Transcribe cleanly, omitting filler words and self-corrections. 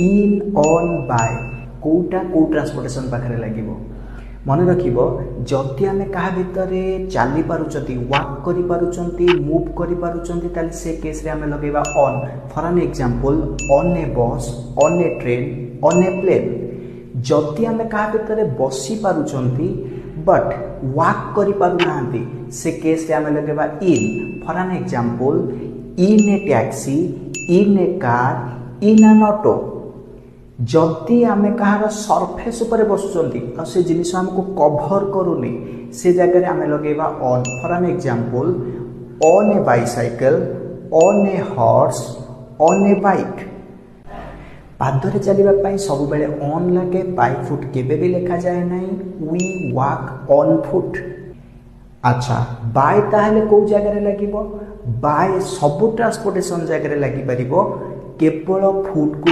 In on by Kota को transportation पाखे लगे मन रखिब जदि आम क्या भितर चली पार्टी वाक कर मूव कर से केस आम लगे on for an example on a bus on a train on a plane जदि आम क्या भितर बसी पारुचंती बट वाक कर पारुना से केस आम लगे in for an example in A taxi in A car in an auto जदि आम कहार सरफेस उपर बसुँच से जिनिस आमको कभर करूनी से जगह आम लगे on for an example on a bicycle on a horse on a bike पादरे चलने सब बेले ऑन लगे बाय फुट केबे भी लिखा जाए ना वी वाक ऑन फुट। अच्छा बाय ताहले को जगह लगे बाय सब ट्रांसपोर्टेशन जगह लगी पार केवल फुट को